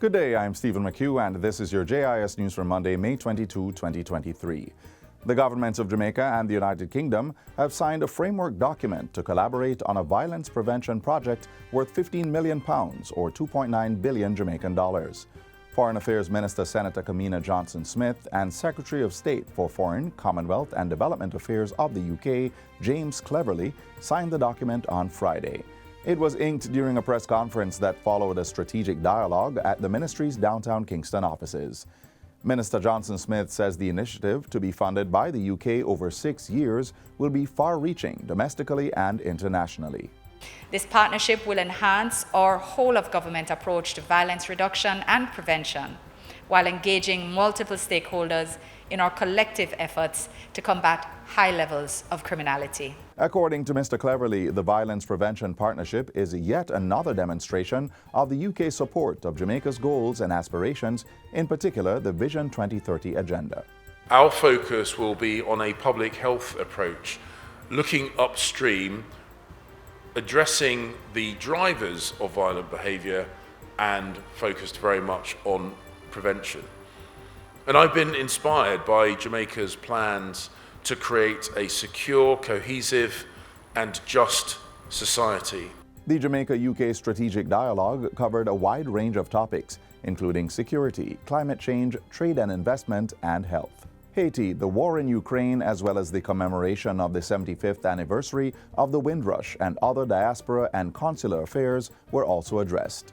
Good day, I'm Stephen McHugh, and this is your JIS News for Monday, May 22, 2023. The governments of Jamaica and the United Kingdom have signed a framework document to collaborate on a violence prevention project worth £15 million, or 2.9 billion Jamaican dollars. Foreign Affairs Minister Senator Kamiana Johnson-Smith and Secretary of State for Foreign, Commonwealth and Development Affairs of the UK, James Cleverly, signed the document on Friday. It was inked during a press conference that followed a strategic dialogue at the ministry's downtown Kingston offices. Minister Johnson-Smith says the initiative, to be funded by the UK over 6 years, will be far-reaching domestically and internationally. This partnership will enhance our whole-of-government approach to violence reduction and prevention, while engaging multiple stakeholders in our collective efforts to combat high levels of criminality. According to Mr. Cleverly, the Violence Prevention Partnership is yet another demonstration of the UK's support of Jamaica's goals and aspirations, in particular the Vision 2030 agenda. Our focus will be on a public health approach, looking upstream, addressing the drivers of violent behaviour, and focused very much on prevention. And I've been inspired by Jamaica's plans to create a secure, cohesive and just society. The Jamaica-UK Strategic Dialogue covered a wide range of topics, including security, climate change, trade and investment, and health. Haiti, the war in Ukraine, as well as the commemoration of the 75th anniversary of the Windrush and other diaspora and consular affairs were also addressed.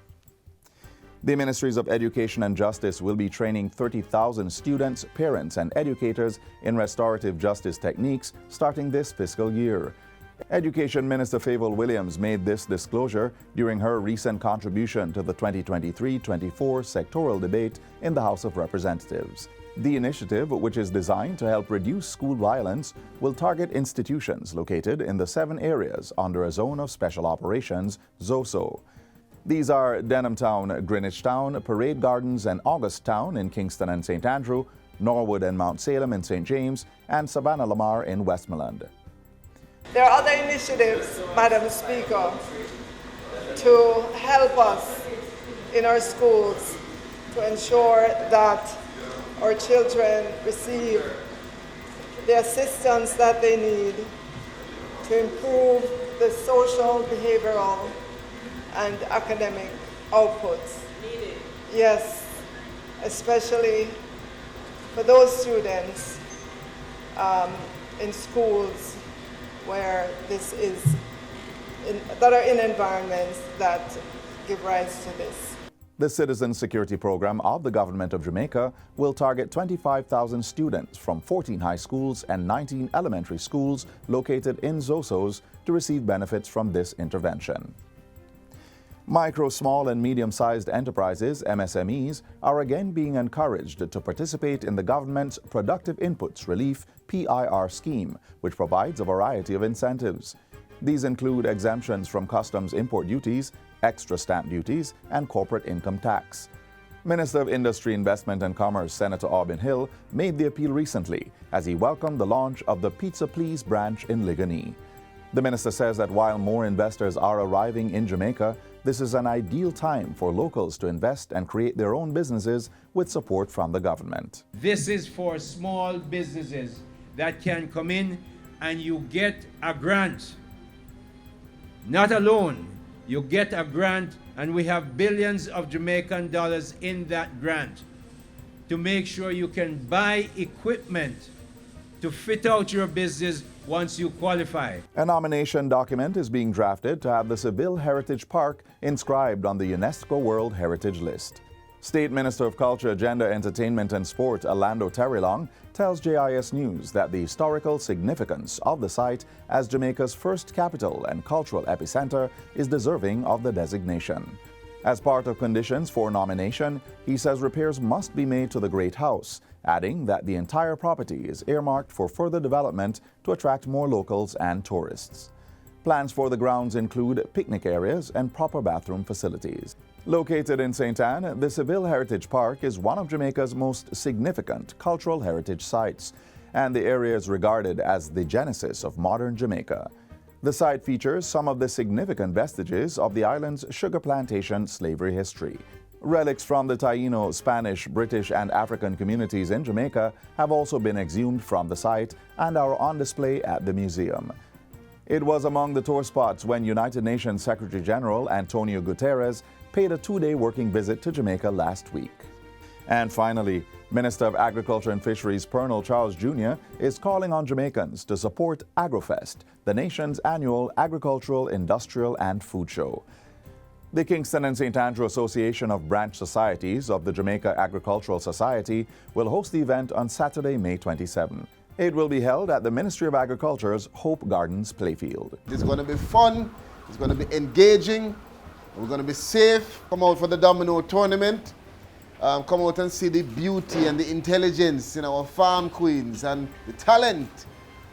The Ministries of Education and Justice will be training 30,000 students, parents, and educators in restorative justice techniques starting this fiscal year. Education Minister Seville Williams made this disclosure during her recent contribution to the 2023-24 sectoral debate in the House of Representatives. The initiative, which is designed to help reduce school violence, will target institutions located in the 7 areas under a Zone of Special Operations, ZOSO. These are Denham Town, Greenwich Town, Parade Gardens and August Town in Kingston and St. Andrew, Norwood and Mount Salem in St. James, and Savannah Lamar in Westmoreland. There are other initiatives, Madam Speaker, to help us in our schools to ensure that our children receive the assistance that they need to improve the social, behavioral, and academic outputs. Yes, especially for those students in schools where that are in environments that give rise to this. The Citizen Security Program of the Government of Jamaica will target 25,000 students from 14 high schools and 19 elementary schools located in ZOSOs to receive benefits from this intervention. Micro, small, and medium-sized enterprises, MSMEs, are again being encouraged to participate in the government's Productive Inputs Relief PIR scheme, which provides a variety of incentives. These include exemptions from customs import duties, extra stamp duties, and corporate income tax. Minister of Industry, Investment and Commerce Senator Aubin Hill made the appeal recently as he welcomed the launch of the Pizza Please branch in Ligonier. The minister says that while more investors are arriving in Jamaica, this is an ideal time for locals to invest and create their own businesses with support from the government. This is for small businesses that can come in and you get a grant. Not a loan, you get a grant, and we have billions of Jamaican dollars in that grant to make sure you can buy equipment to fit out your business once you qualify. A nomination document is being drafted to have the Seville Heritage Park inscribed on the UNESCO World Heritage List. State Minister of Culture, Gender, Entertainment and Sport, Orlando Terrelong, tells JIS News that the historical significance of the site as Jamaica's first capital and cultural epicenter is deserving of the designation. As part of conditions for nomination, he says repairs must be made to the Great House, adding that the entire property is earmarked for further development to attract more locals and tourists. Plans for the grounds include picnic areas and proper bathroom facilities. Located in St. Anne, the Seville Heritage Park is one of Jamaica's most significant cultural heritage sites, and the area is regarded as the genesis of modern Jamaica. The site features some of the significant vestiges of the island's sugar plantation slavery history. Relics from the Taino, Spanish, British, and African communities in Jamaica have also been exhumed from the site and are on display at the museum. It was among the tour spots when United Nations Secretary General Antonio Guterres paid a 2-day working visit to Jamaica last week. And finally, Minister of Agriculture and Fisheries Pernell Charles Jr. is calling on Jamaicans to support Agrofest, the nation's annual agricultural, industrial, and food show. The Kingston and St. Andrew Association of Branch Societies of the Jamaica Agricultural Society will host the event on Saturday, May 27. It will be held at the Ministry of Agriculture's Hope Gardens playfield. It's going to be fun, it's going to be engaging, we're going to be safe. Come out for the domino tournament, come out and see the beauty and the intelligence in our farm queens and the talent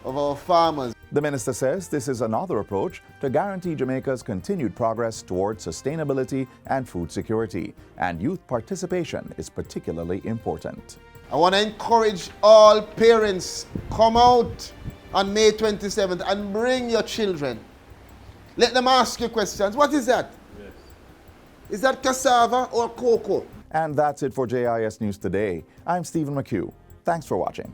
of our farmers. The minister says this is another approach to guarantee Jamaica's continued progress towards sustainability and food security, and youth participation is particularly important. I want to encourage all parents, come out on May 27th and bring your children. Let them ask you questions. What is that? Yes. Is that cassava or cocoa? And that's it for JIS News Today. I'm Stephen McHugh. Thanks for watching.